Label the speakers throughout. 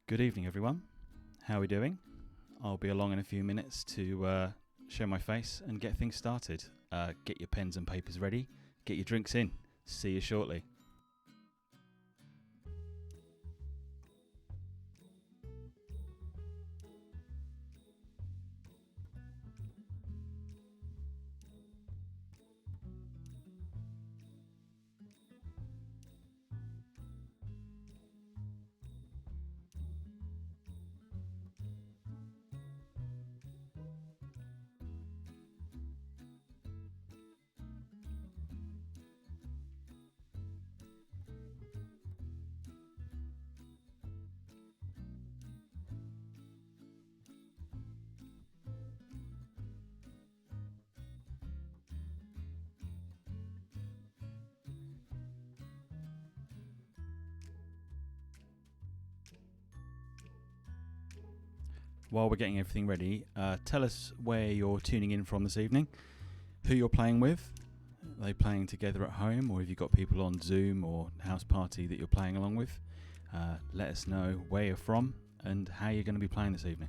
Speaker 1: Good evening, everyone. How are we doing? I'll be along in a few minutes to show my face and get things started. Get your pens and papers ready. Get your drinks in. See you shortly. While we're getting everything ready, tell us where you're tuning in from this evening, who you're playing with. Are they playing together at home, or have you got people on Zoom or house party that you're playing along with? Let us know where you're from and how you're going to be playing this evening.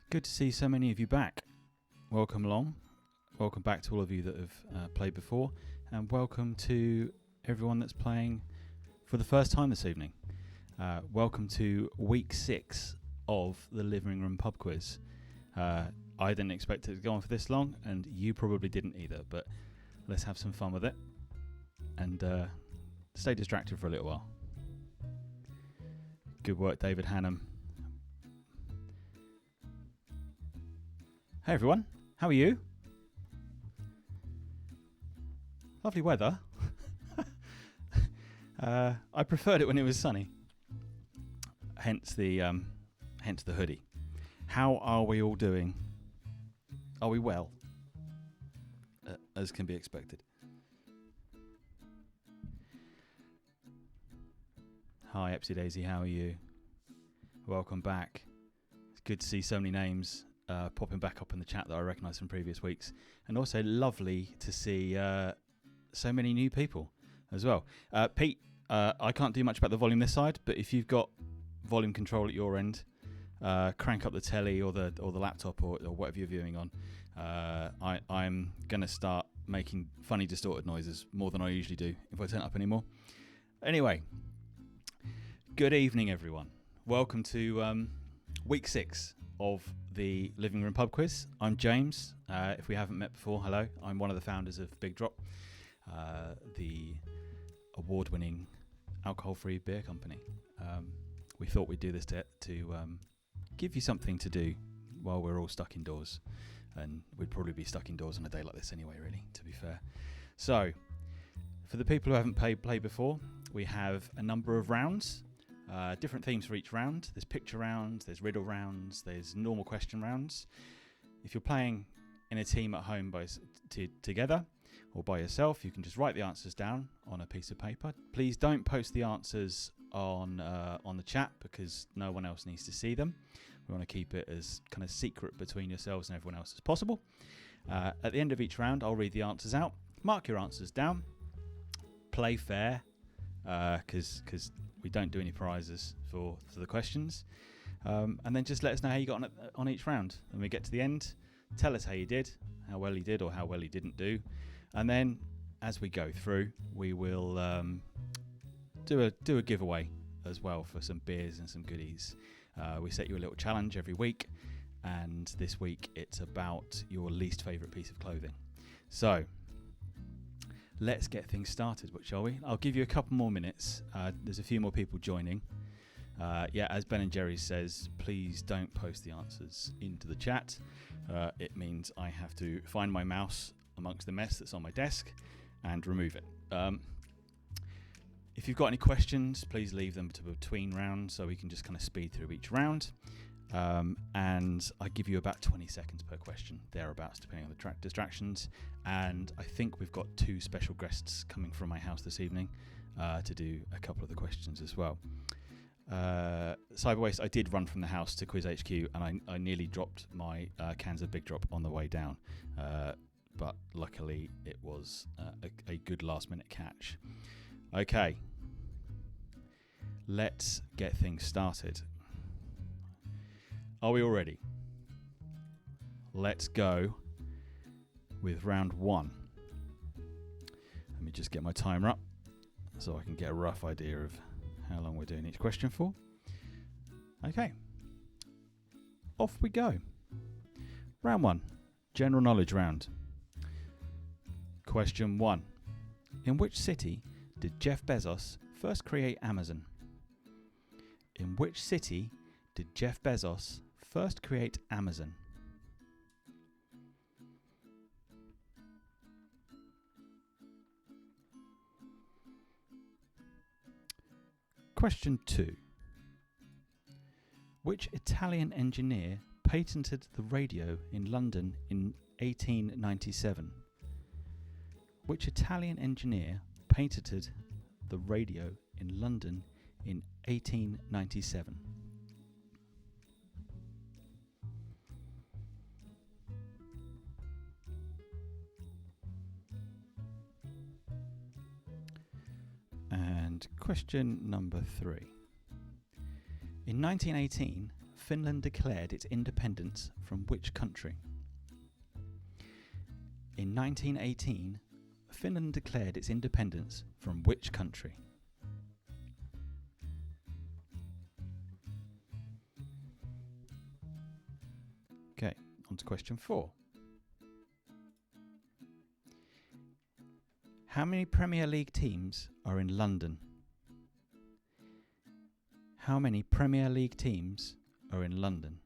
Speaker 1: Good to see so many of you back. Welcome along. Welcome back to all of you that have played before, and welcome to everyone that's playing for the first time this evening. Welcome to week 6 of the Living Room Pub Quiz. I didn't expect it to go on for this long, and you probably didn't either, but let's have some fun with it and stay distracted for a little while. Good work, David Hannum. Hey everyone, how are you? Lovely weather. I preferred it when it was sunny. Hence the hoodie. How are we all doing? Are we well? As can be expected. Hi Epsy Daisy, how are you? Welcome back. It's good to see so many names popping back up in the chat that I recognise from previous weeks, and also lovely to see so many new people as well. Pete, I can't do much about the volume this side, but if you've got volume control at your end, crank up the telly or the laptop or whatever you're viewing on. I'm going to start making funny distorted noises more than I usually do if I turn it up anymore. Anyway, good evening everyone. Welcome to week 6 of the Living Room Pub Quiz. I'm James. If we haven't met before, hello. I'm one of the founders of Big Drop, the award-winning alcohol-free beer company. We thought we'd do this to give you something to do while we're all stuck indoors, and we'd probably be stuck indoors on a day like this anyway, really, to be fair. So, for the people who haven't played before, we have a number of rounds. Different themes for each round. There's picture rounds, there's riddle rounds, there's normal question rounds. If you're playing in a team at home together or by yourself, you can just write the answers down on a piece of paper. Please don't post the answers on the chat because no one else needs to see them. We want to keep it as kind of secret between yourselves and everyone else as possible. At the end of each round, I'll read the answers out. Mark your answers down. Play fair because we don't do any prizes for the questions. And then just let us know how you got on each round. When we get to the end, tell us how you did, how well you did or how well you didn't do. And then as we go through, we will do a giveaway as well for some beers and some goodies. We set you a little challenge every week, and this week it's about your least favourite piece of clothing. So let's get things started, shall we? I'll give you a couple more minutes. There's a few more people joining. As Ben and Jerry says, please don't post the answers into the chat. It means I have to find my mouse amongst the mess that's on my desk and remove it. If you've got any questions, please leave them to between rounds so we can just kind of speed through each round. And I give you about 20 seconds per question, thereabouts, depending on the distractions. And I think we've got 2 special guests coming from my house this evening to do a couple of the questions as well. Cyberwaste, I did run from the house to Quiz HQ, and I nearly dropped my cans of Big Drop on the way down. But luckily it was a good last minute catch. Okay, let's get things started. Are we all ready? Let's go with round 1. Let me just get my timer up so I can get a rough idea of how long we're doing each question for. Okay, off we go. Round 1, general knowledge round. Question 1. In which city did Jeff Bezos first create Amazon? In which city did Jeff Bezos first create Amazon? Question 2. Which Italian engineer patented the radio in London in 1897? Which Italian engineer patented the radio in London in 1897? And question number 3. In 1918, Finland declared its independence from which country? In 1918, Finland declared its independence from which country? Okay, on to question 4. How many Premier League teams are in London? How many Premier League teams are in London?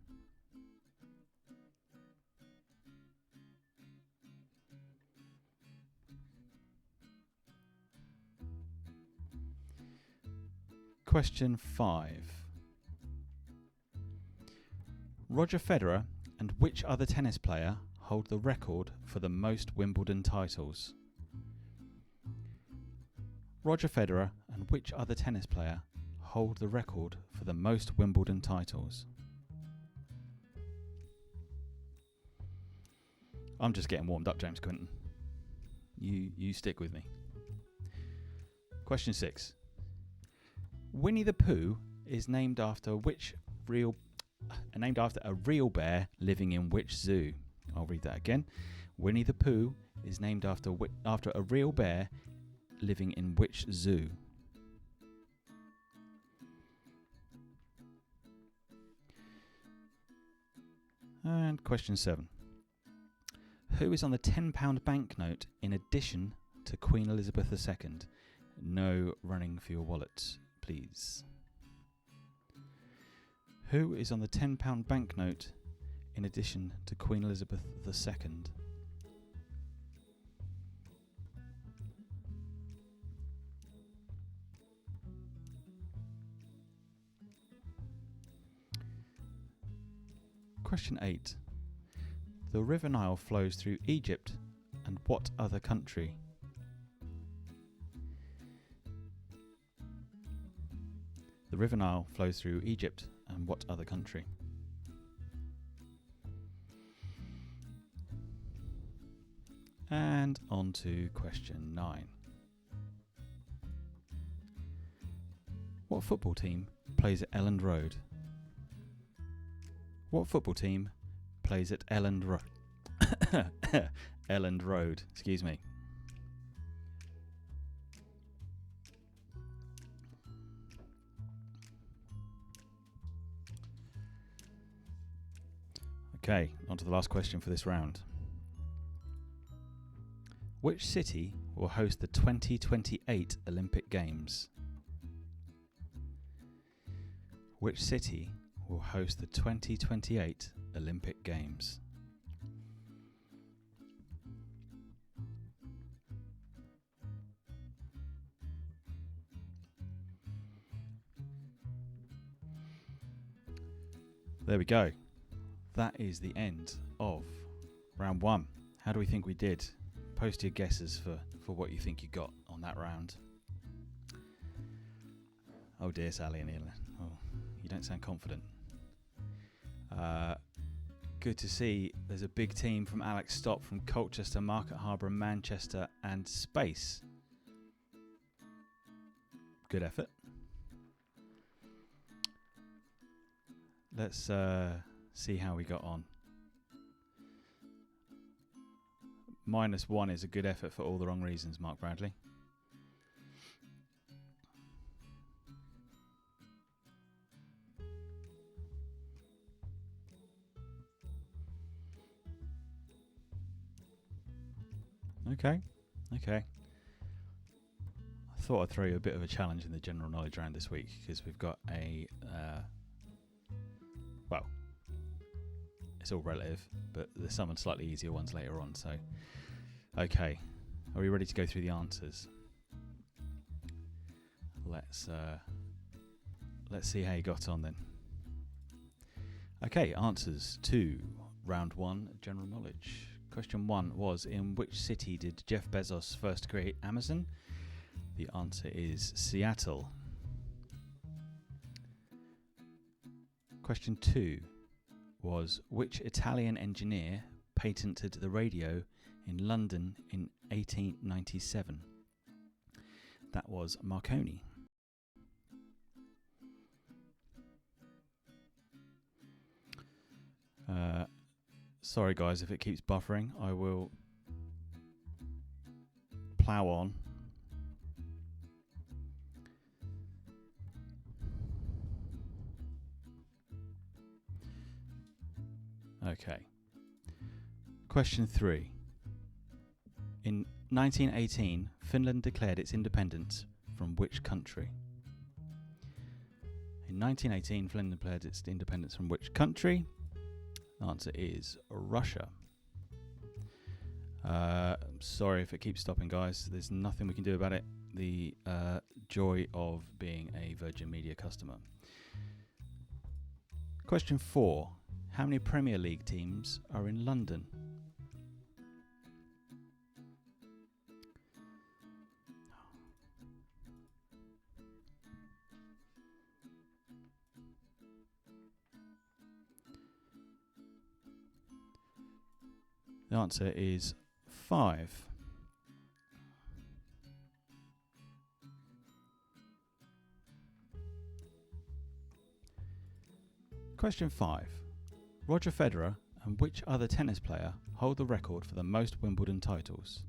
Speaker 1: Question 5. Roger Federer and which other tennis player hold the record for the most Wimbledon titles? Roger Federer and which other tennis player hold the record for the most Wimbledon titles? I'm just getting warmed up, James Quinton. You stick with me. Question 6. Winnie the Pooh is named after a real bear living in which zoo? I'll read that again. Winnie the Pooh is named after a real bear living in which zoo? And question 7. Who is on the £10 banknote in addition to Queen Elizabeth II? No running for your wallets, please. Who is on the £10 banknote in addition to Queen Elizabeth II? Question 8. The River Nile flows through Egypt and what other country? The River Nile flows through Egypt and what other country? And on to question 9. What football team plays at Elland Road? What football team plays at Elland Road? Elland Road, excuse me. Okay, on to the last question for this round. Which city will host the 2028 Olympic Games? Which city will host the 2028 Olympic Games? There we go. That is the end of round 1. How do we think we did? Post your guesses for what you think you got on that round. Oh dear, Sally and Ian. Oh, you don't sound confident. Good to see there's a big team from Alex Stopp from Colchester, Market Harbour, Manchester and Space. Good effort. Let's see how we got on. -1 is a good effort for all the wrong reasons, Mark Bradley. Okay. I thought I'd throw you a bit of a challenge in the general knowledge round this week because we've got a well, it's all relative, but there's some slightly easier ones later on. So, okay, are we ready to go through the answers? Let's see how you got on then. Okay, answers to round 1, general knowledge. Question 1 was, in which city did Jeff Bezos first create Amazon? The answer is Seattle. Question 2 was, which Italian engineer patented the radio in London in 1897? That was Marconi. Sorry guys if it keeps buffering, I will plough on. Okay. Question 3. In 1918, Finland declared its independence from which country? In 1918, Finland declared its independence from which country? The answer is Russia. Sorry if it keeps stopping, guys. There's nothing we can do about it. The joy of being a Virgin Media customer. Question 4. How many Premier League teams are in London? The answer is 5. Question 5. Roger Federer and which other tennis player hold the record for the most Wimbledon titles?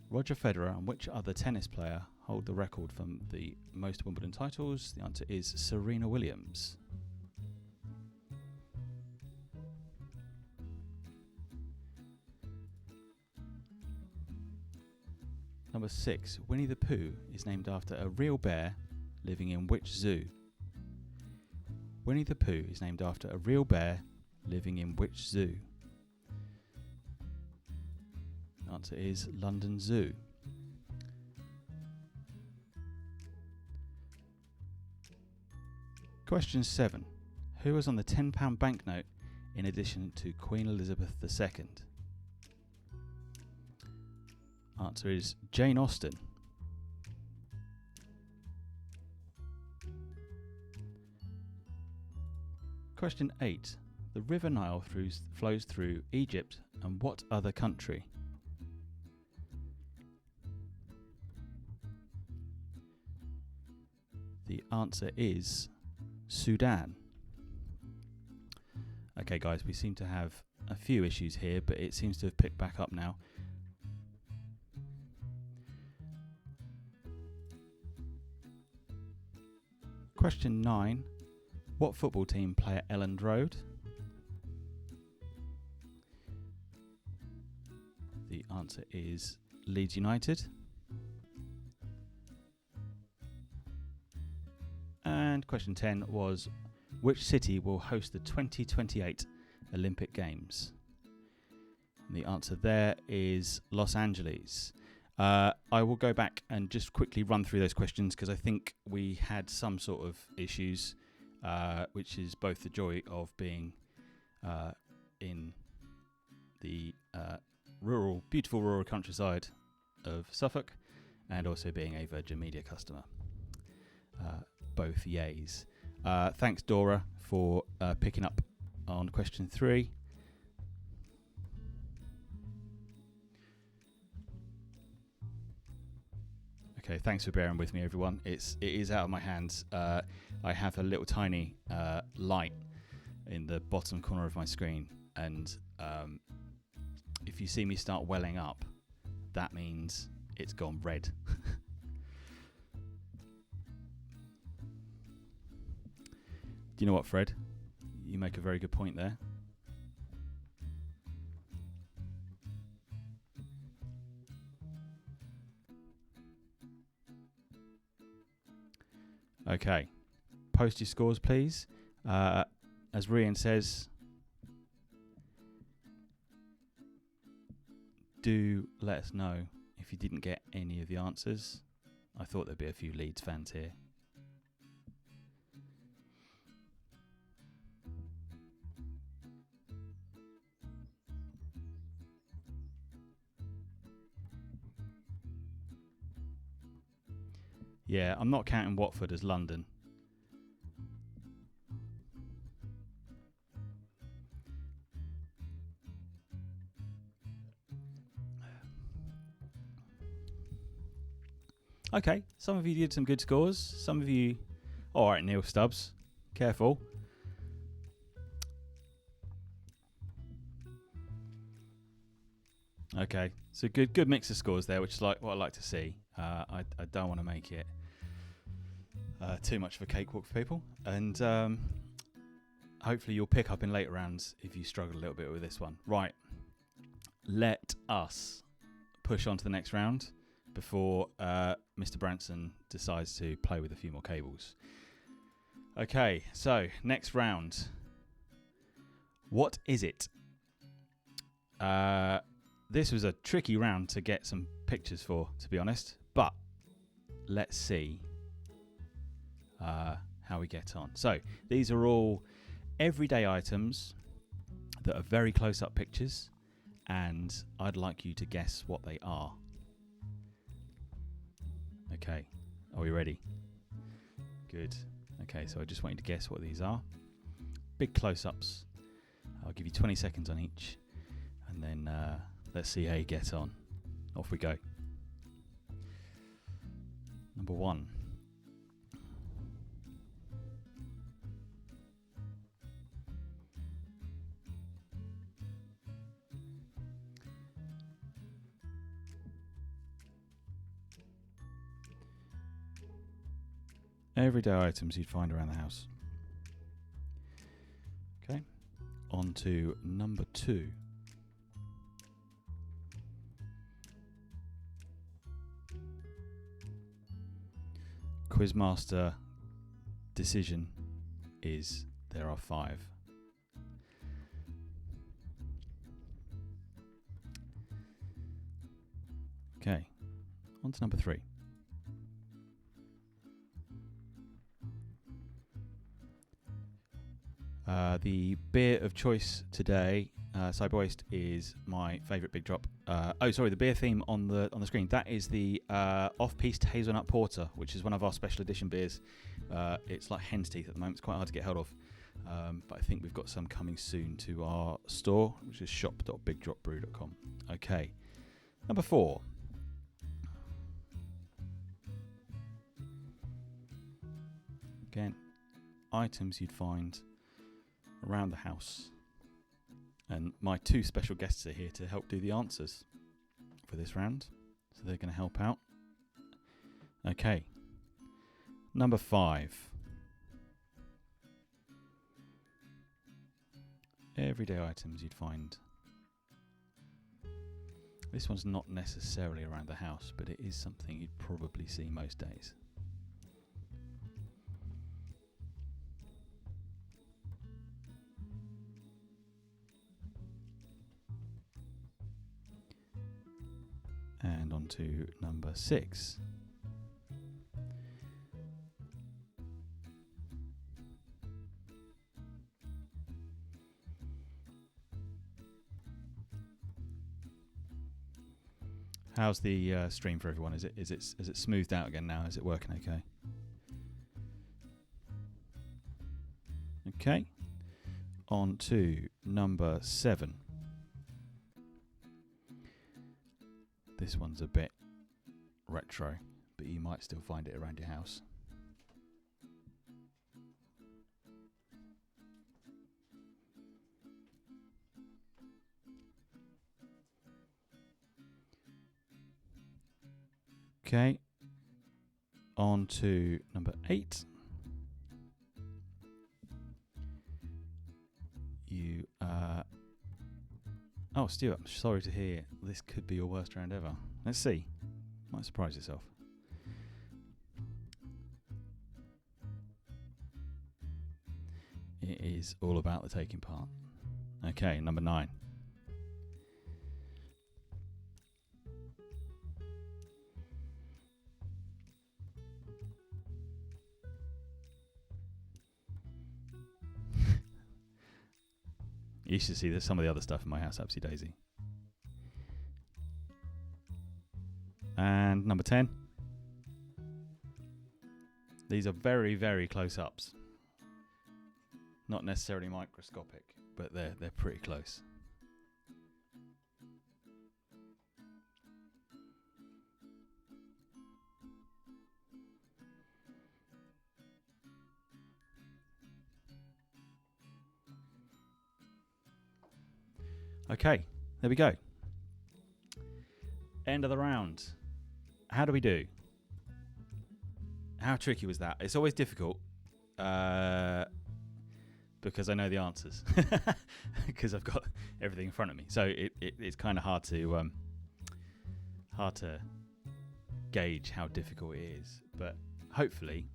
Speaker 1: Roger Federer and which other tennis player hold the record for the most Wimbledon titles? The answer is Serena Williams. Number 6. Winnie the Pooh is named after a real bear living in which zoo? Winnie the Pooh is named after a real bear living in which zoo? The answer is London Zoo. Question 7. Who was on the £10 banknote in addition to Queen Elizabeth II? Answer is Jane Austen. Question 8. The River Nile flows through Egypt and what other country? The answer is Sudan. Okay guys, we seem to have a few issues here, but it seems to have picked back up now. Question 9. What football team play at Elland Road? answer is Leeds United. And question 10 was, which city will host the 2028 Olympic Games? And the answer there is Los Angeles. I will go back and just quickly run through those questions because I think we had some sort of issues, which is both the joy of being in the beautiful rural countryside of Suffolk and also being a Virgin Media customer. Both yays. Thanks, Dora, for picking up on question 3. Okay, thanks for bearing with me, everyone. It is out of my hands. I have a little tiny light in the bottom corner of my screen, and if you see me start welling up, that means it's gone red. Do you know what, Fred? You make a very good point there. Okay, post your scores, please. As Rian says, do let us know if you didn't get any of the answers. I thought there'd be a few Leeds fans here. Yeah, I'm not counting Watford as London. Okay, some of you did some good scores. Some of you... All right, Neil Stubbs. Careful. Okay, so good mix of scores there, which is like what I like to see. I don't want to make it too much of a cakewalk for people, and hopefully you'll pick up in later rounds if you struggle a little bit with this one. Right, let us push on to the next round before Mr. Branson decides to play with a few more cables. Okay, so next round. What is it? This was a tricky round to get some pictures for, to be honest, but let's see how we get on. So these are all everyday items that are very close-up pictures, and I'd like you to guess what they are. Okay, are we ready? Good. Okay, so I just want you to guess what these are. Big close-ups. I'll give you 20 seconds on each, and then let's see how you get on. Off we go. Number 1. Everyday items you'd find around the house. Okay, on to number 2. Quizmaster decision is there are 5. Okay, on to number 3. The beer of choice today, Cyber Waste, is my favourite Big Drop. The beer theme on the screen. That is the off-piste hazelnut porter, which is one of our special edition beers. It's like hen's teeth at the moment. It's quite hard to get hold of, but I think we've got some coming soon to our store, which is shop.bigdropbrew.com. Okay, number 4. Again, items you'd find around the house, and my 2 special guests are here to help do the answers for this round, so they're going to help out. Okay, number 5. Everyday items you'd find This one's not necessarily around the house, but it is something you'd probably see most days. And on to number 6. How's the stream for everyone? Is it smoothed out again now? Is it working okay? Okay. On to number 7. This one's a bit retro, but you might still find it around your house. Okay, on to number 8. Oh, Stuart, I'm sorry to hear this could be your worst round ever. Let's see. Might surprise yourself. It is all about the taking part. Okay, number 9. You should see there's some of the other stuff in my house, Upsy Daisy. And number 10. These are very, very close ups. Not necessarily microscopic, but they're pretty close. Okay, there we go. End of the round. How do we do? How tricky was that? It's always difficult because I know the answers because I've got everything in front of me. So it's kind of hard to gauge how difficult it is. But hopefully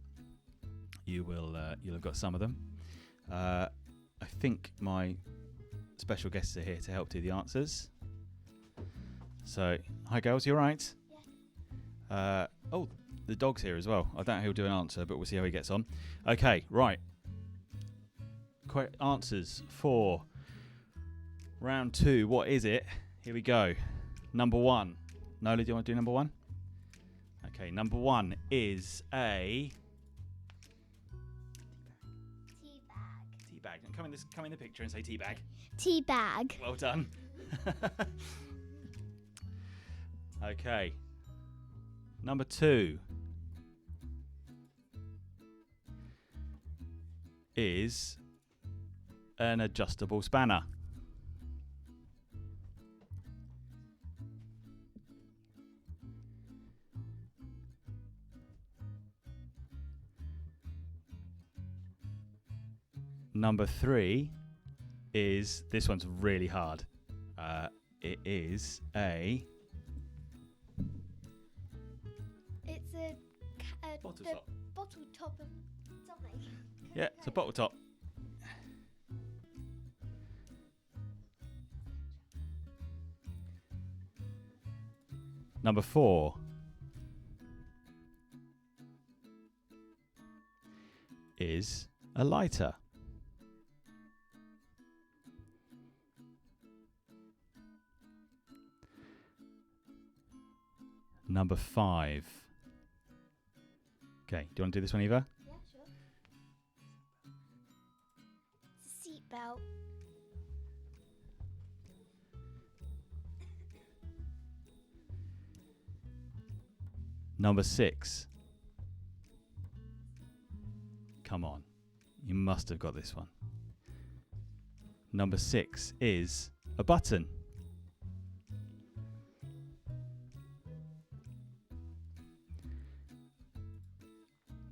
Speaker 1: you'll have got some of them. I think my special guests are here to help do the answers. So, hi girls, you alright? Yeah. Oh, the dog's here as well. I don't know he'll do an answer, but we'll see how he gets on. Okay, right. Answers for round 2. What is it? Here we go. Number 1. Nola, do you want to do number 1? Okay, number 1 is a tea bag. Come in the picture and say tea bag.
Speaker 2: Tea bag.
Speaker 1: Well done. Okay. Number 2 is an adjustable spanner. Number 3 is, this one's really hard. It is a...
Speaker 2: It's a
Speaker 1: bottle top.
Speaker 2: Bottle top of something.
Speaker 1: Yeah, it's a bottle top. Number 4 is a lighter. Number 5. Okay, do you want to do this one, Eva?
Speaker 2: Yeah, sure. It's a seat belt.
Speaker 1: Number 6. Come on. You must have got this one. Number 6 is a button.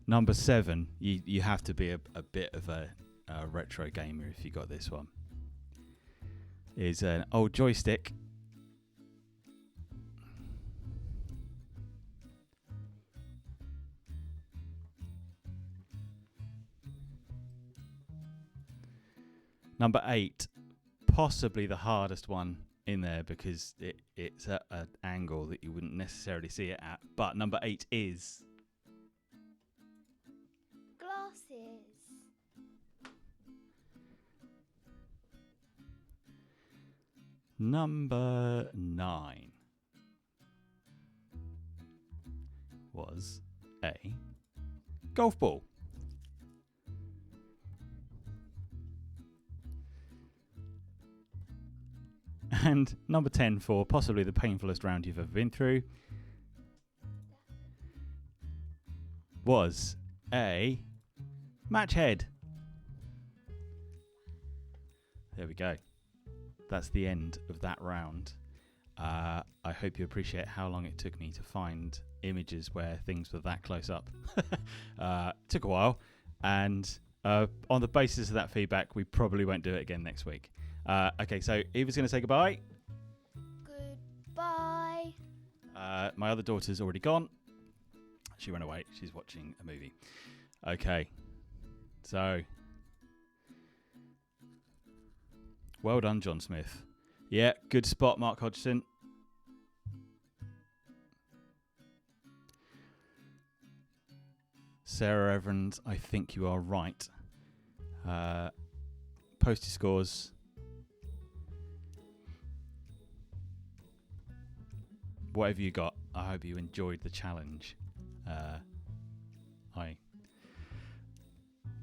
Speaker 1: Number 7, you have to be a bit of a retro gamer if you got this one. Is an old joystick. Number 8, possibly the hardest one in there because it's at an angle that you wouldn't necessarily see it at. But number 8 is...
Speaker 2: Glasses.
Speaker 1: Number 9 was a golf ball. And number 10 for possibly the painfulest round you've ever been through was a match head. There we go. That's the end of that round. I hope you appreciate how long it took me to find images where things were that close up. Took a while, and on the basis of that feedback, we probably won't do it again next week. Okay, so Eva's going to say goodbye.
Speaker 2: Goodbye.
Speaker 1: My other daughter's already gone. She ran away. She's watching a movie. Okay, so well done, John Smith. Yeah, good spot, Mark Hodgson. Sarah Evans, I think you are right. Posty scores. Whatever you got, I hope you enjoyed the challenge. I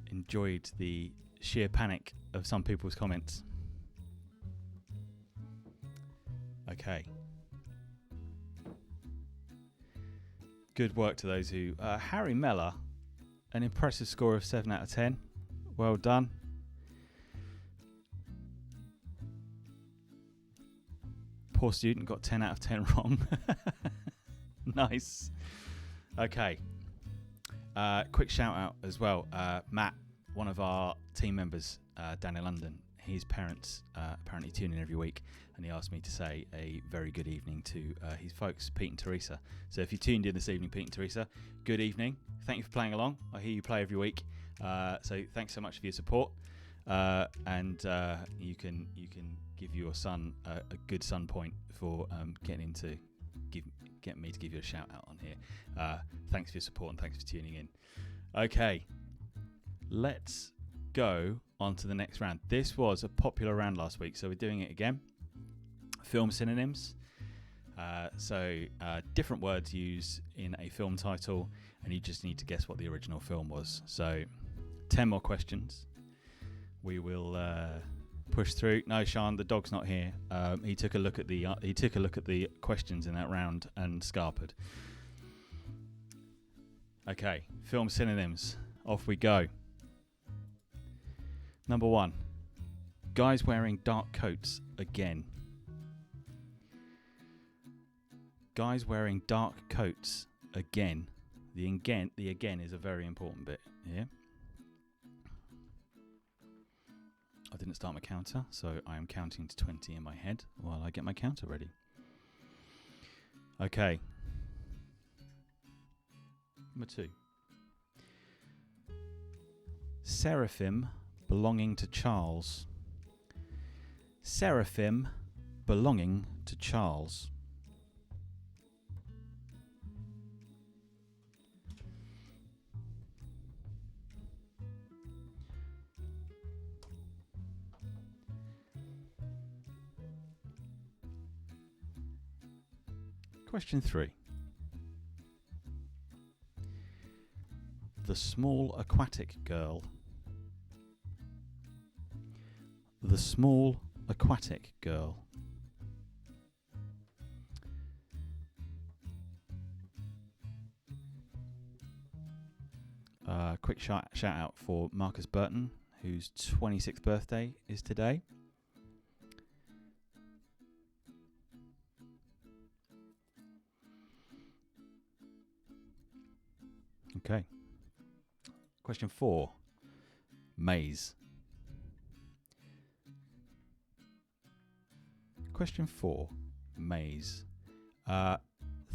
Speaker 1: enjoyed the sheer panic of some people's comments. Okay. Good work to those who... Harry Mellor, an impressive score of 7 out of 10. Well done. Poor student got 10 out of 10 wrong. Nice. Okay. Quick shout out as well. Matt, one of our team members down in London, his parents apparently tune in every week, and he asked me to say a very good evening to his folks, Pete and Teresa. So if you tuned in this evening, Pete and Teresa, good evening. Thank you for playing along. I hear you play every week. So thanks so much for your support. And you can give your son a good son point for getting me to give you a shout out on here. Thanks for your support and thanks for tuning in. Okay, let's go on to the next round. This was a popular round last week, so we're doing it again. Film synonyms. So different words used in a film title, and you just need to guess what the original film was. So 10 more questions. We will push through. No, Sean, the dog's not here. He took a look at the questions in that round and scarpered. Okay, film synonyms. Off we go. Number 1. Guys wearing dark coats again. Guys wearing dark coats again. The again is a very important bit here. I didn't start my counter, so I am counting to 20 in my head while I get my counter ready. Okay. Number 2. Seraphim belonging to Charles. Seraphim belonging to Charles. Question 3. The small aquatic girl. The small aquatic girl. Quick shout out for Marcus Burton, whose 26th birthday is today. Okay. Question 4. Maze. Question 4. Maze.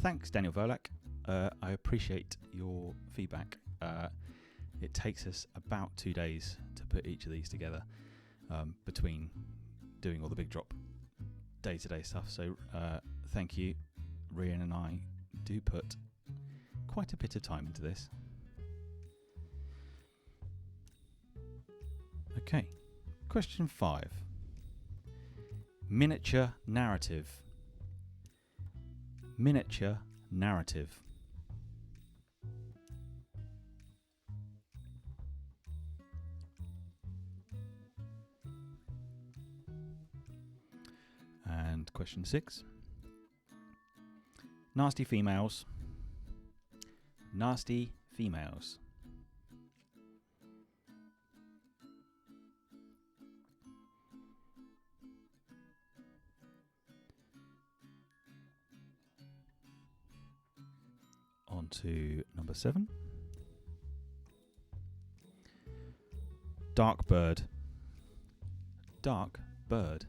Speaker 1: Thanks, Daniel Volak. I appreciate your feedback. It takes us about 2 days to put each of these together. between doing all the big drop day-to-day stuff. So thank you. Rian and I do put quite a bit of time into this. Okay, question 5. Miniature narrative. Miniature narrative. And question 6. Nasty females. Nasty females. On to number 7. Dark bird. Dark bird.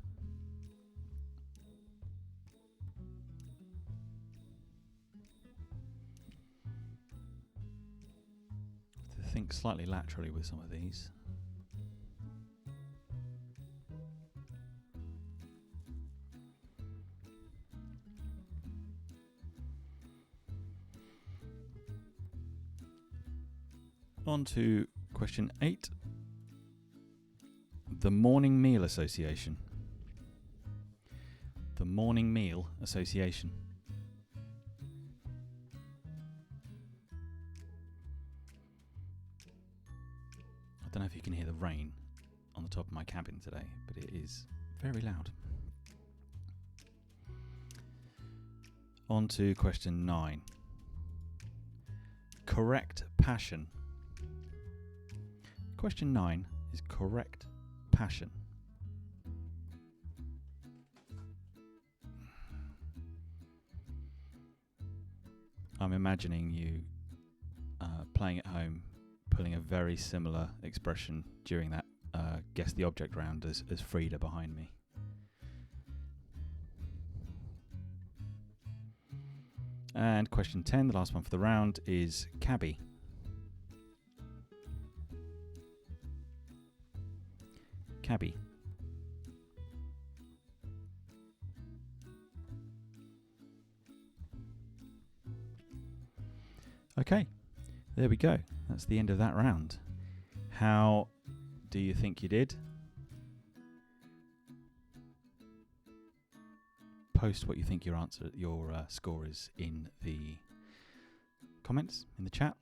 Speaker 1: To think slightly laterally with some of these. On to question 8. The Morning Meal Association. The Morning Meal Association. I don't know if you can hear the rain on the top of my cabin today, but it is very loud. On to question 9. Correct passion. Question 9 is correct passion. I'm imagining you playing at home, pulling a very similar expression during that guess the object round as Frida behind me. And question 10, the last one for the round, is Cabby. Cabby. Okay, there we go. That's the end of that round. How do you think you did? Post what you think your score is in the comments, in the chat.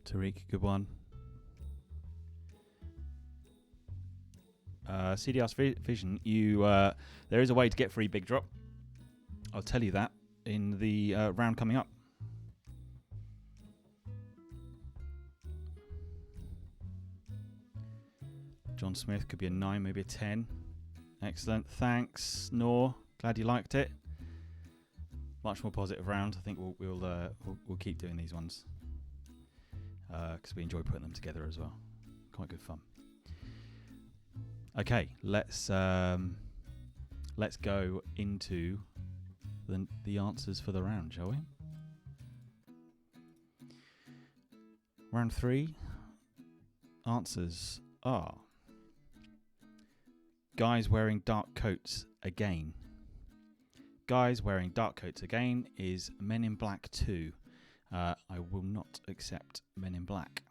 Speaker 1: Tariq, good one. CDR's Vision, there is a way to get free big drop. I'll tell you that in the round coming up. John Smith could be a 9, maybe a 10. Excellent. Thanks, Noor. Glad you liked it. Much more positive round. I think we'll keep doing these ones because we enjoy putting them together as well. Quite good fun. Okay, let's go into the answers for the round, shall we? Round 3. Answers are guys wearing dark coats again. Guys wearing dark coats again is Men in Black 2. I will not accept Men in Black.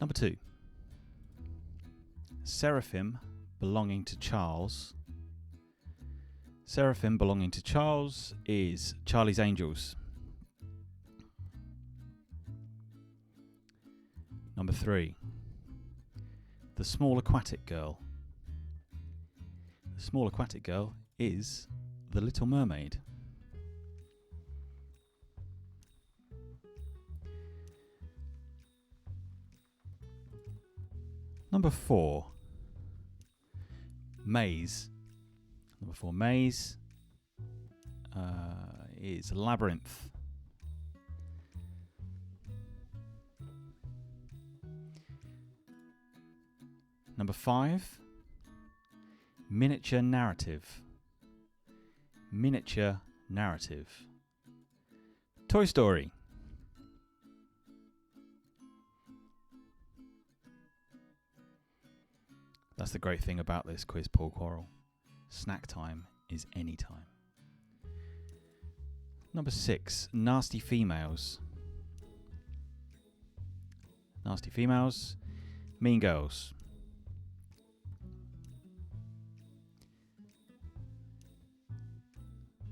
Speaker 1: Number 2. Seraphim belonging to Charles. Seraphim belonging to Charles is Charlie's Angels. Number 3. The Small Aquatic Girl. The Small Aquatic Girl is The Little Mermaid. Number 4. Maze. Number 4, Maze is Labyrinth. Number 5, miniature narrative. Miniature narrative. Toy Story. That's the great thing about this quiz, Paul Quarrel. Snack time is any time. Number 6, nasty females. Nasty females. Mean Girls.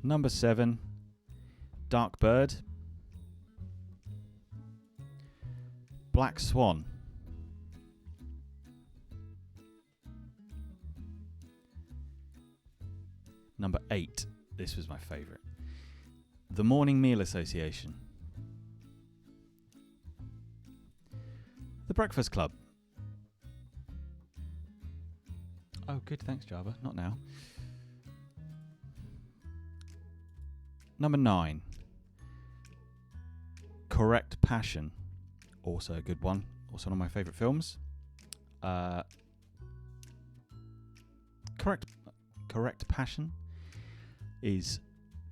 Speaker 1: Number 7, Dark Bird. Black Swan. Number 8, this was my favourite. The Morning Meal Association. The Breakfast Club. Oh, good, thanks, Java. Not now. Number 9, Correct Passion. Also a good one. Also one of my favourite films. Correct Passion is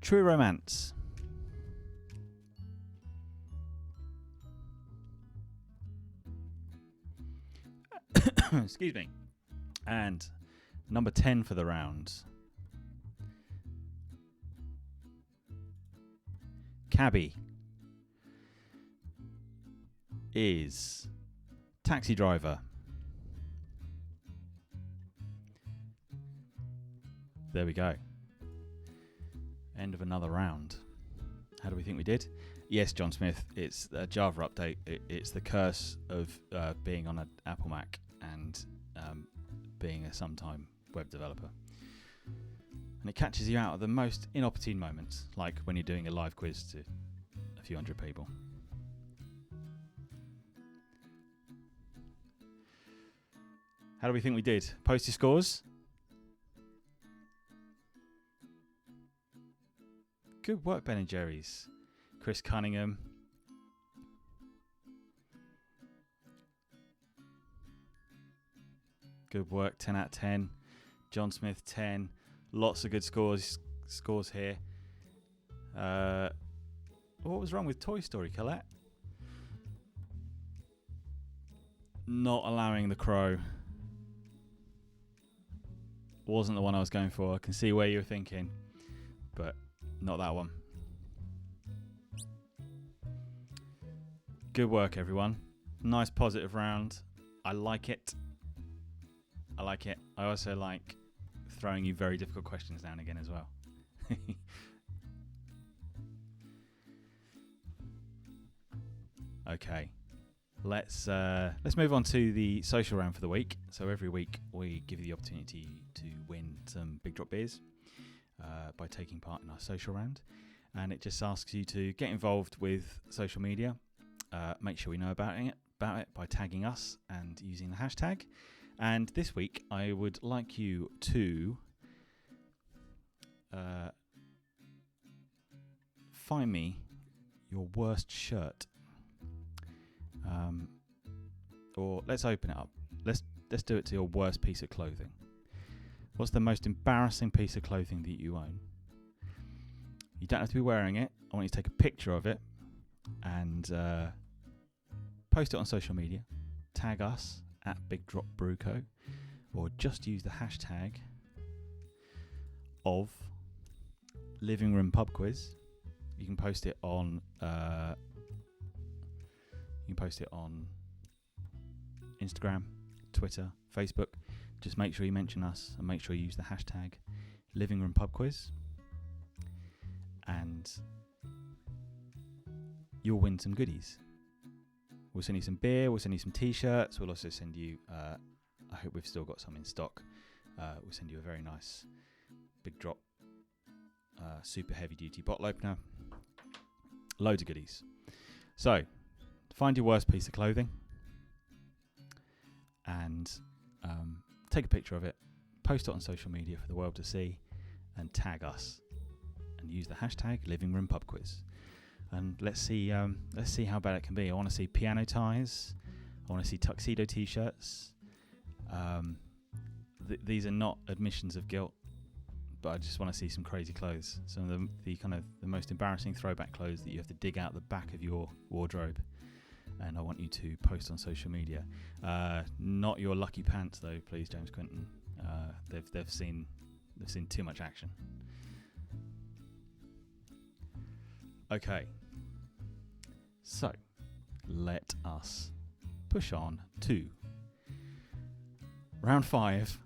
Speaker 1: True Romance. Excuse me. And number 10 for the round. Cabby is Taxi Driver. There we go. End of another round. How do we think we did? Yes, John Smith, it's a Java update. It's the curse of being on an Apple Mac and being a sometime web developer. And it catches you out at the most inopportune moments, like when you're doing a live quiz to a few hundred people. How do we think we did? Post your scores. Good work, Ben and Jerry's. Chris Cunningham. Good work, 10 out of 10. John Smith, 10. Lots of good scores here. What was wrong with Toy Story, Colette? Not allowing the crow. Wasn't the one I was going for. I can see where you were thinking, but not that one. Good work, everyone. Nice positive round. I like it. I also like throwing you very difficult questions now and again as well. Okay. Let's move on to the social round for the week. So every week we give you the opportunity to win some Big Drop beers by taking part in our social round, and it just asks you to get involved with social media. Make sure we know about it by tagging us and using the hashtag. And this week I would like you to find me your worst shirt. Or let's open it up. Let's do it to your worst piece of clothing. What's the most embarrassing piece of clothing that you own? You don't have to be wearing it. I want you to take a picture of it and post it on social media. Tag us at Big Drop Brew Co. Or just use the hashtag of Living Room Pub Quiz. You can post it on Instagram, Twitter, Facebook. Just make sure you mention us and make sure you use the hashtag Living Room Pub Quiz, and you'll win some goodies. We'll send you some beer, we'll send you some t-shirts, we'll also send you, I hope we've still got some in stock, we'll send you a very nice Big Drop super heavy duty bottle opener. Loads of goodies. So, find your worst piece of clothing and take a picture of it, post it on social media for the world to see, and tag us and use the hashtag Living Room Pub Quiz. And let's see how bad it can be. I want to see piano ties. I want to see tuxedo t-shirts. These are not admissions of guilt, but I just want to see some crazy clothes. Some of the kind of the most embarrassing throwback clothes that you have to dig out the back of your wardrobe, and I want you to post on social media. Not your lucky pants though, please, James Quinton. They've seen too much action. Okay, so let us push on to round 5.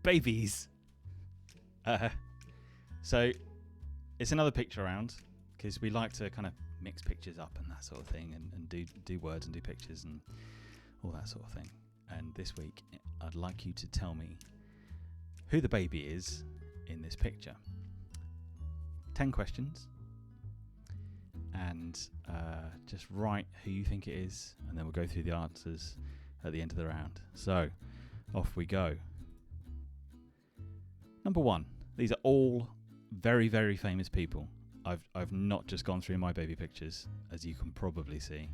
Speaker 1: Babies. So it's another picture round because we like to kind of mix pictures up and that sort of thing, and do words and do pictures and all that sort of thing. And this week I'd like you to tell me who the baby is in this picture. 10 questions, and just write who you think it is, and then we'll go through the answers at the end of the round. So off we go. Number 1. These are all very, very famous people. I've not just gone through my baby pictures, as you can probably see.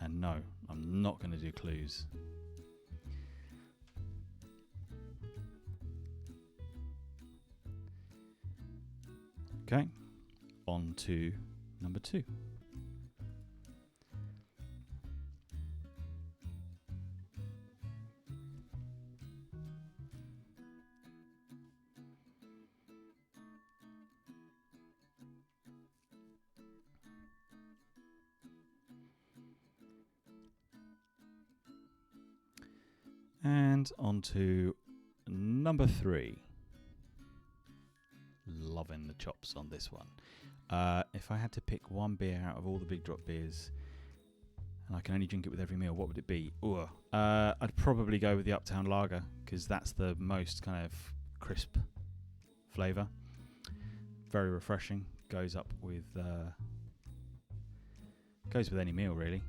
Speaker 1: And no, I'm not going to do clues. Okay, on to number 2. And on to number 3. Loving the chops on this one. If I had to pick one beer out of all the Big Drop beers, and I can only drink it with every meal, what would it be? I'd probably go with the Uptown Lager, because that's the most kind of crisp flavour. Very refreshing. Goes with any meal, really.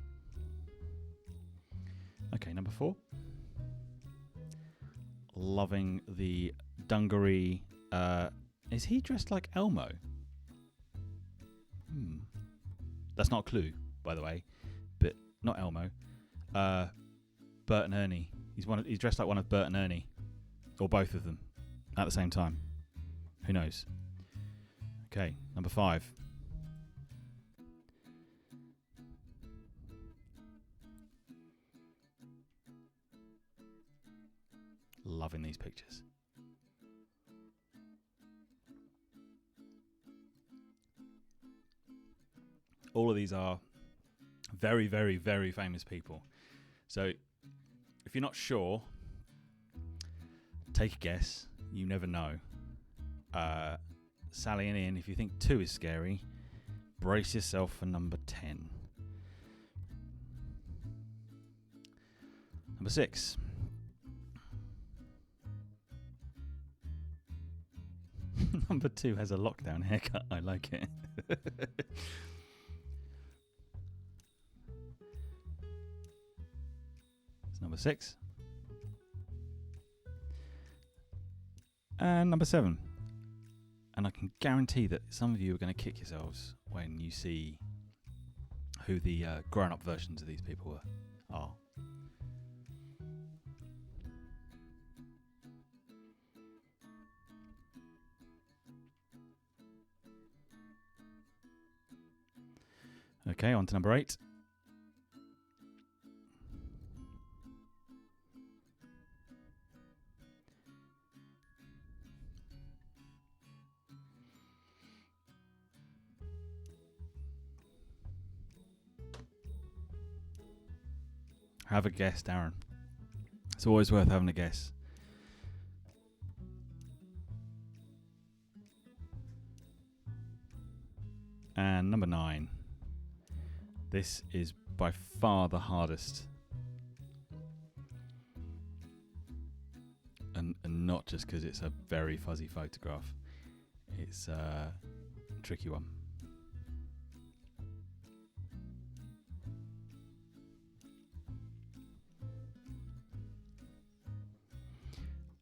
Speaker 1: Okay, number 4. Loving the dungaree. Is he dressed like Elmo? That's not a clue, by the way, but not Elmo. Bert and Ernie. He's dressed like one of Bert and Ernie, or both of them at the same time. Who knows? Okay, number 5. Loving these pictures. All of these are very, very, very famous people. So if you're not sure, take a guess. You never know. Sally and Ian, if you think 2 is scary, brace yourself for number 10. Number 6. Number 2 has a lockdown haircut. I like it. It's number 6. And number 7. And I can guarantee that some of you are going to kick yourselves when you see who the grown-up versions of these people are. Okay, on to number 8. Have a guess, Darren. It's always worth having a guess. And number 9. This is by far the hardest. And not just because it's a very fuzzy photograph. It's a tricky one.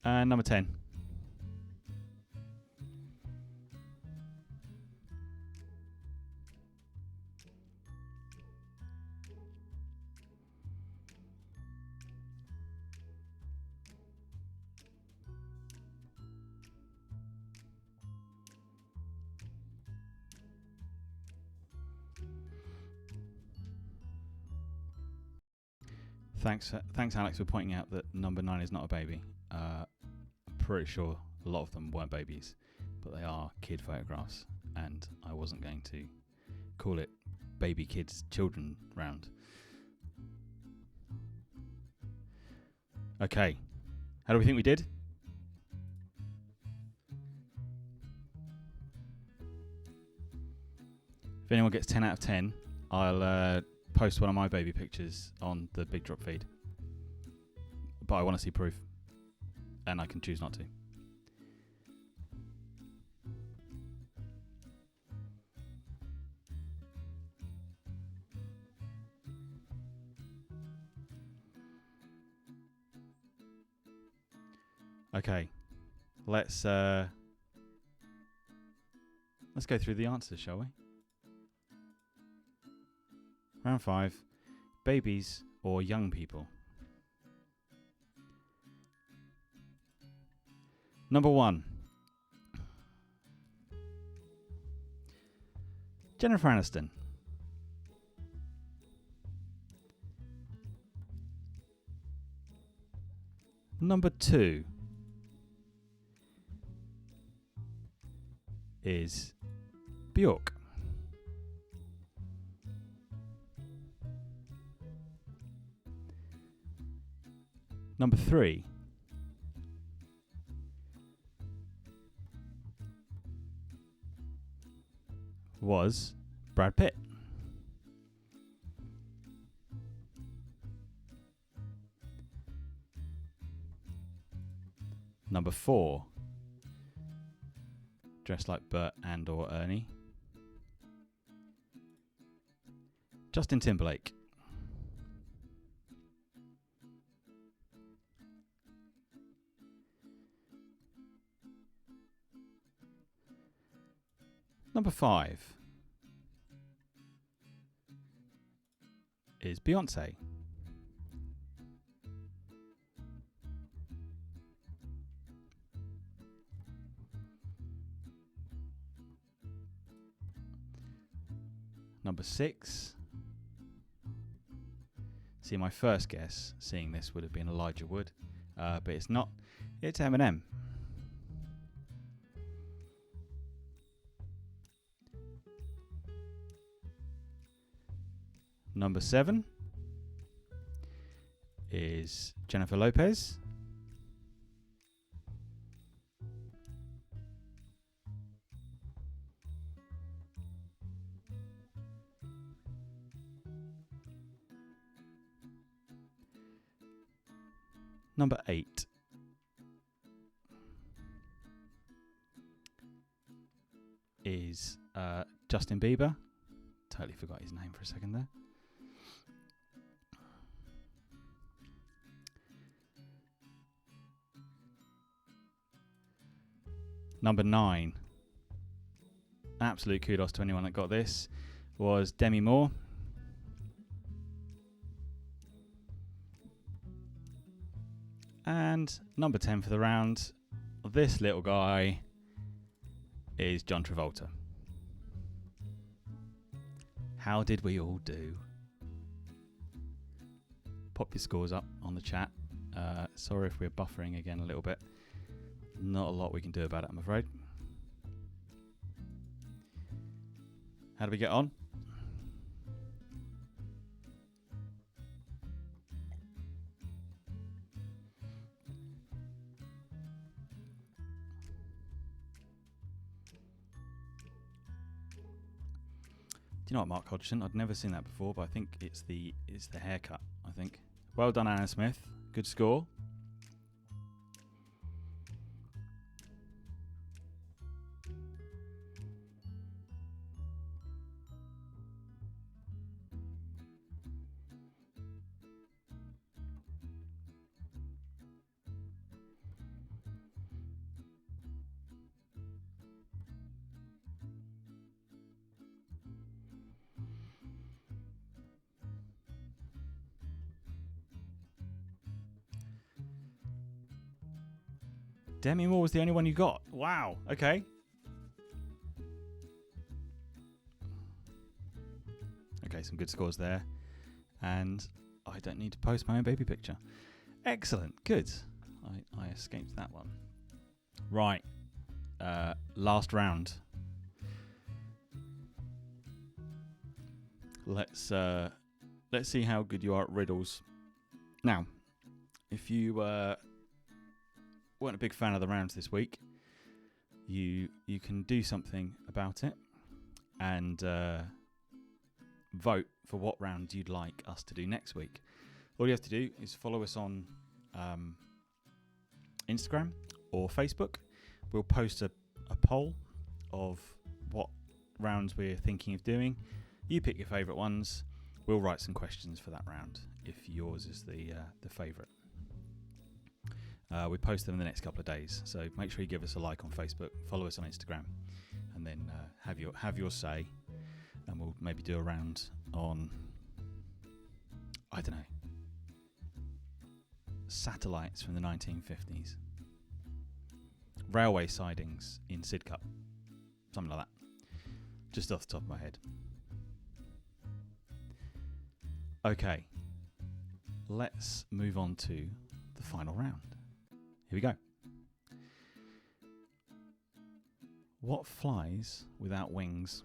Speaker 1: And number 10. Thanks, Alex, for pointing out that number 9 is not a baby. Pretty sure a lot of them weren't babies, but they are kid photographs, and I wasn't going to call it baby kids children round. Okay, how do we think we did? If anyone gets 10 out of 10, I'll post one of my baby pictures on the Big Drop feed. But I want to see proof, and I can choose not to. Okay, let's go through the answers, shall we? Round 5, babies or young people. Number 1, Jennifer Aniston. Number 2 is Bjork. Number 3 was Brad Pitt. Number 4, dressed like Bert and or Ernie, Justin Timberlake. Number 5 is Beyonce. Number 6. See, my first guess seeing this would have been Elijah Wood, but it's not. It's Eminem. Number 7 is Jennifer Lopez. Number 8 is Justin Bieber. Totally forgot his name for a second there. Number 9, absolute kudos to anyone that got this, was Demi Moore. And number 10 for the round, this little guy is John Travolta. How did we all do? Pop your scores up on the chat. Sorry if we're buffering again a little bit. Not a lot we can do about it, I'm afraid. How do we get on? Do you know what, Mark Hodgson? I'd never seen that before, but I think it's the haircut, I think. Well done, Anna Smith. Good score. Demi Moore was the only one you got. Wow. Okay. Okay, some good scores there. And I don't need to post my own baby picture. Excellent. Good. I escaped that one. Right. Last round. Let's see how good you are at riddles. Now, if you weren't a big fan of the rounds this week, you can do something about it and vote for what round you'd like us to do next week. All you have to do is follow us on Instagram or Facebook. We'll post a poll of what rounds we're thinking of doing. You pick your favourite ones. We'll write some questions for that round if yours is the favourite. We post them in the next couple of days, so make sure you give us a like on Facebook, follow us on Instagram, and then have your say. And we'll maybe do a round on, I don't know, satellites from the 1950s, railway sidings in Sidcup, something like that, just off the top of my head. Okay, let's move on to the final round. Here we go. What flies without wings?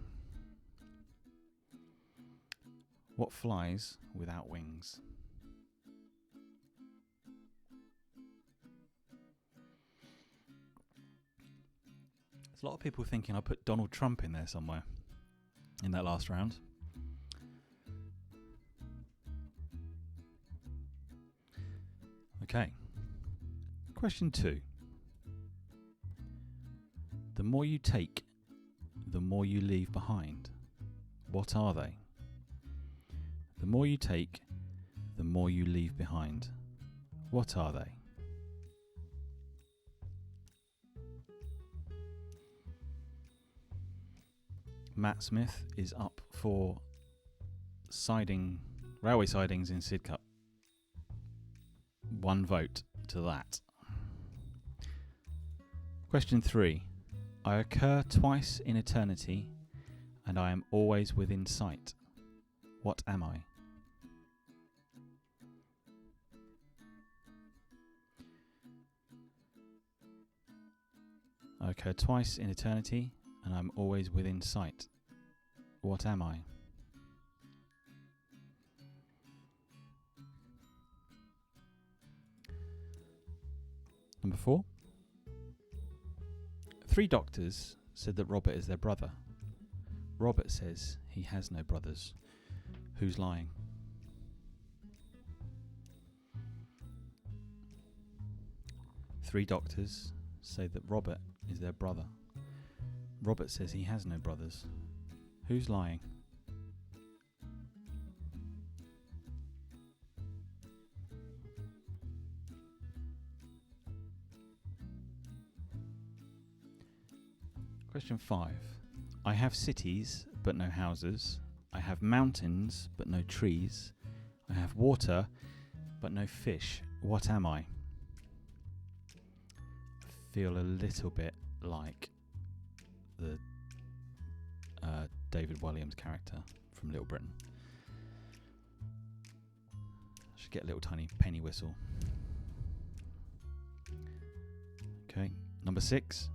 Speaker 1: What flies without wings? There's a lot of people thinking I put Donald Trump in there somewhere in that last round. Okay. Question 2. The more you take, the more you leave behind. What are they? The more you take, the more you leave behind. What are they? Matt Smith is up for railway sidings in Sidcup. 1 vote to that. Question 3. I occur twice in eternity, and I am always within sight. What am I? I occur twice in eternity, and I'm always within sight. What am I? Number 4. 3 doctors said that Robert is their brother. Robert says he has no brothers. Who's lying? Three doctors say that Robert is their brother. Robert says he has no brothers. Who's lying? Question 5. I have cities, but no houses. I have mountains, but no trees. I have water, but no fish. What am I? I feel a little bit like the David Williams character from Little Britain. I should get a little tiny penny whistle. Okay, number 6.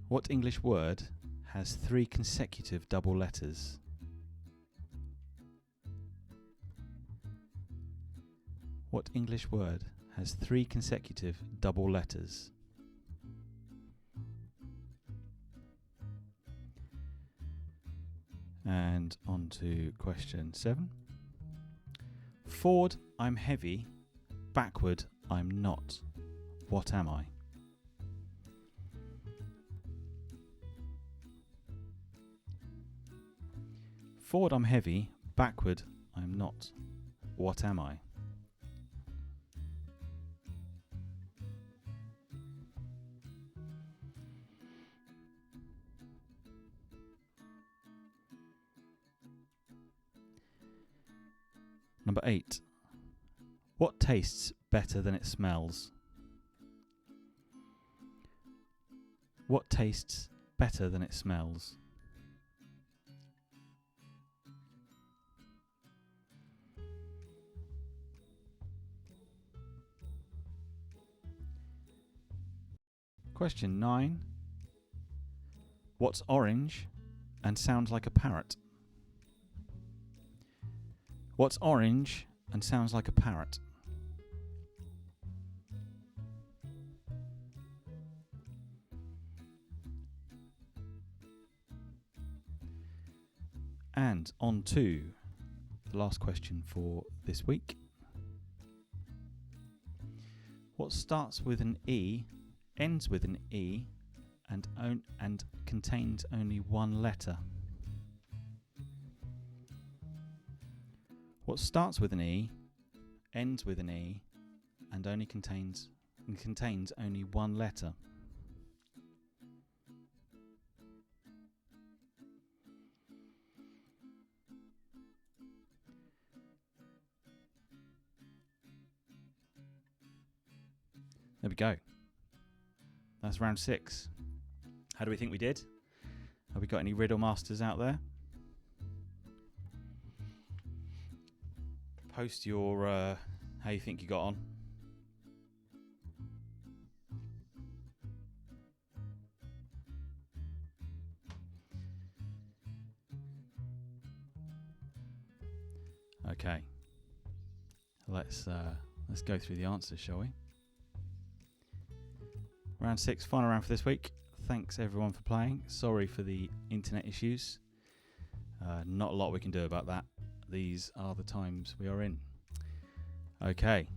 Speaker 1: What English word has 3 consecutive double letters? What English word has 3 consecutive double letters? And on to question 7. Forward, I'm heavy. Backward, I'm not. What am I? Forward, I'm heavy. Backward, I'm not. What am I? Number 8. What tastes better than it smells? What tastes better than it smells? Question 9. What's orange and sounds like a parrot? What's orange and sounds like a parrot? And on to the last question for this week. What starts with an E, ends with an E, and contains only one letter? What starts with an E, ends with an E, and contains only one letter? There we go. That's round 6. How do we think we did? Have we got any riddle masters out there? Post your how you think you got on. Okay. Let's go through the answers, shall we? Round 6, final round for this week. Thanks everyone for playing. Sorry for the internet issues. Not a lot we can do about that. These are the times we are in. Okay.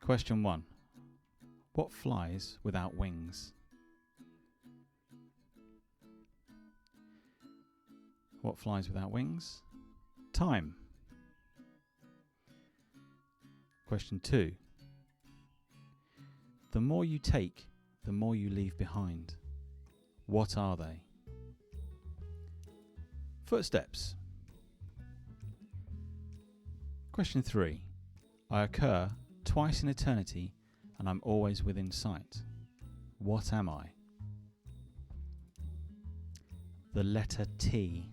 Speaker 1: Question 1. What flies without wings? What flies without wings? Time. Question 2. The more you take, the more you leave behind. What are they? Footsteps. Question 3. I occur twice in eternity and I'm always within sight. What am I? The letter T.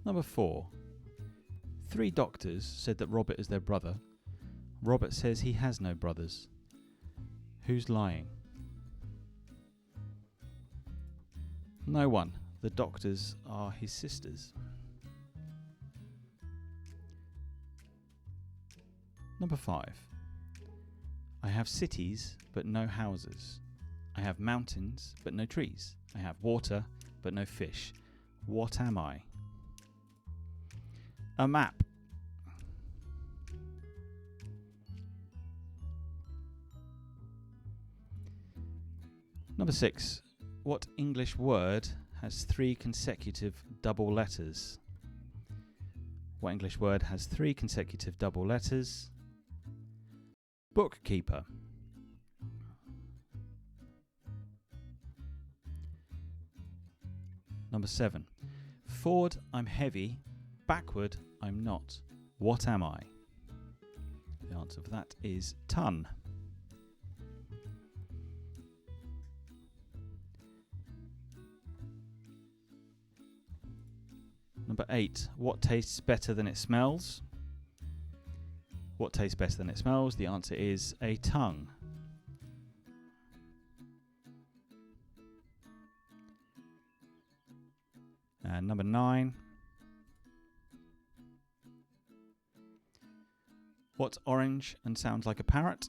Speaker 1: Number 4. 3 doctors said that Robert is their brother. Robert says he has no brothers. Who's lying? No one. The doctors are his sisters. Number 5. I have cities but no houses. I have mountains but no trees. I have water but no fish. What am I? A map. Number 6. What English word has 3 consecutive double letters? What English word has 3 consecutive double letters? Bookkeeper. Number 7. Forward, I'm heavy. Backward, I'm not. What am I? The answer for that is ton. Number 8. What tastes better than it smells? What tastes better than it smells? The answer is a tongue. And number 9. What's orange and sounds like a parrot?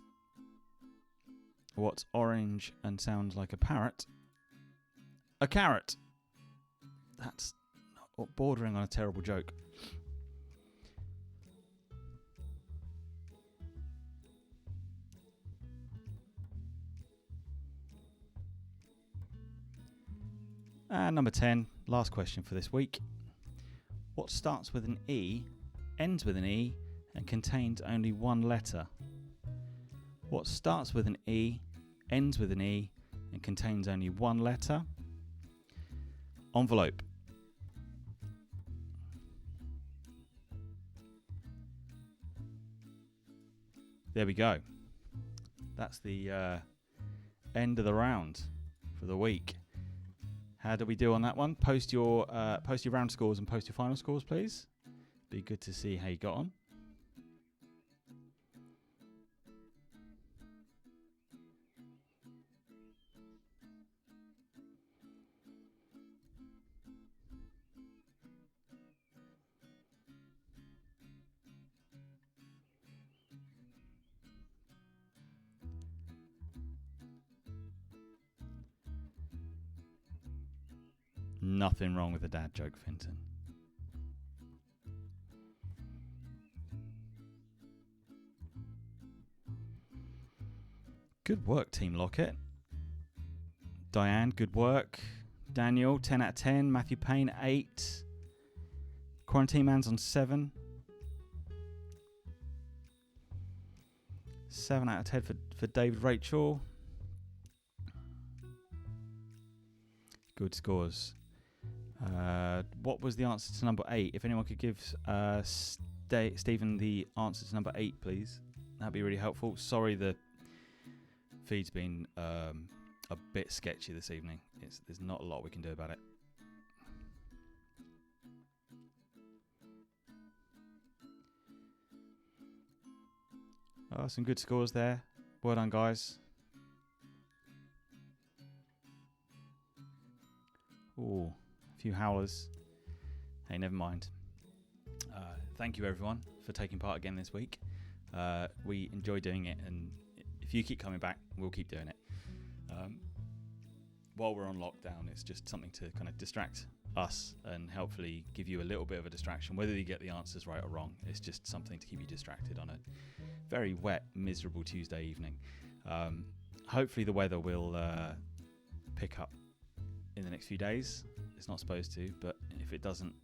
Speaker 1: What's orange and sounds like a parrot? A carrot. That's bordering on a terrible joke. And number 10, last question for this week. What starts with an E, ends with an E, and contains only one letter? What starts with an E, ends with an E, and contains only one letter? Envelope. There we go. That's the end of the round for the week. How do we do on that one? Post your round scores and post your final scores, please. Be good to see how you got on. Nothing wrong with a dad joke, Finton. Good work, Team Lockett. Diane, good work. Daniel, 10 out of 10. Matthew Payne, 8. Quarantine Man's on 7. 7 out of 10 for David Rachel. Good scores. What was the answer to number 8? If anyone could give Stephen the answer to number 8, please. That'd be really helpful. Sorry, the feed's been a bit sketchy this evening. There's not a lot we can do about it. Oh, some good scores there. Well done, guys. Ooh, a few howlers. Hey, never mind. Thank you, everyone, for taking part again this week. We enjoy doing it, and if you keep coming back, we'll keep doing it. While we're on lockdown, it's just something to kind of distract us and hopefully give you a little bit of a distraction. Whether you get the answers right or wrong, it's just something to keep you distracted on a very wet, miserable Tuesday evening. Hopefully the weather will pick up in the next few days. It's not supposed to, but if it doesn't,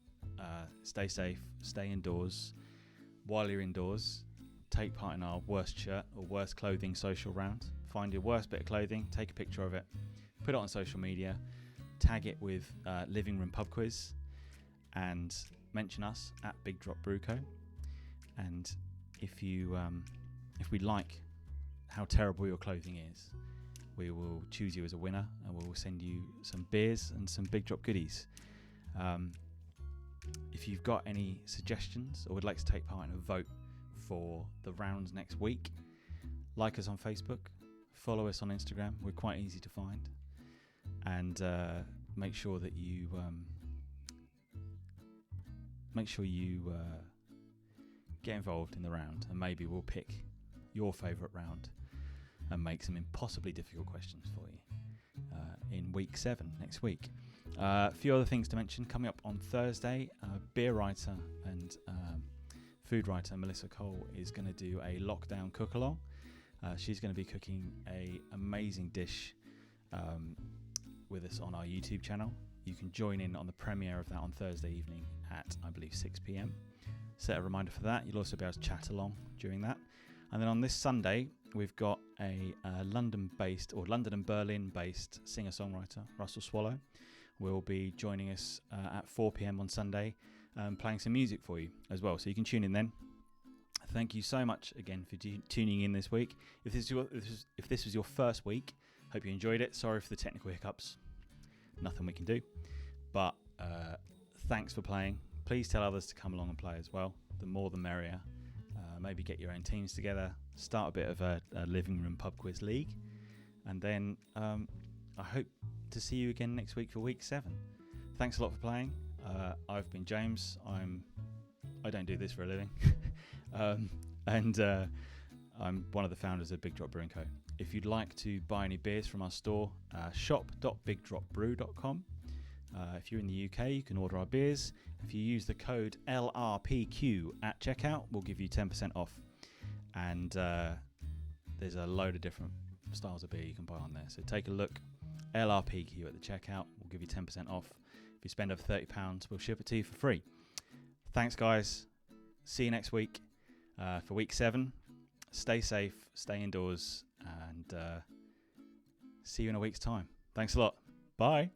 Speaker 1: stay safe, stay indoors. While you're indoors, take part in our worst shirt or worst clothing social round. Find your worst bit of clothing, take a picture of it, put it on social media, tag it with Living Room Pub Quiz, and mention us at Big Drop Brewco. And if we like how terrible your clothing is, we will choose you as a winner, and we will send you some beers and some Big Drop goodies. If you've got any suggestions or would like to take part in a vote for the rounds next week, like us on Facebook, follow us on Instagram. We're quite easy to find, and make sure you get involved in the round, and maybe we'll pick your favourite round and make some impossibly difficult questions for you in week 7 next week. A few other things to mention coming up on Thursday. Beer writer and food writer Melissa Cole is going to do a lockdown cook along. She's going to be cooking a amazing dish with us on our YouTube channel. You can join in on the premiere of that on Thursday evening at, I believe, 6 p.m. Set a reminder for that. You'll also be able to chat along during that. And then on this Sunday, we've got a London-based or London and Berlin-based singer-songwriter, Russell Swallow, will be joining us at 4 p.m. on Sunday, playing some music for you as well. So you can tune in then. Thank you so much again for tuning in this week. If this was your first week, hope you enjoyed it. Sorry for the technical hiccups. Nothing we can do. But thanks for playing. Please tell others to come along and play as well. The more the merrier. Maybe get your own teams together. Start a bit of a living room pub quiz league. And then I hope to see you again next week for week 7. Thanks a lot for playing. I've been James. I don't do this for a living. And I'm one of the founders of Big Drop Brewing Co. If you'd like to buy any beers from our store, shop.bigdropbrew.com. If you're in the UK, you can order our beers. If you use the code LRPQ at checkout, we'll give you 10% off. And there's a load of different styles of beer you can buy on there. So take a look. LRPQ at the checkout. We'll give you 10% off. If you spend over £30, we'll ship it to you for free. Thanks, guys. See you next week for week 7. Stay safe, stay indoors, and see you in a week's time. Thanks a lot. Bye.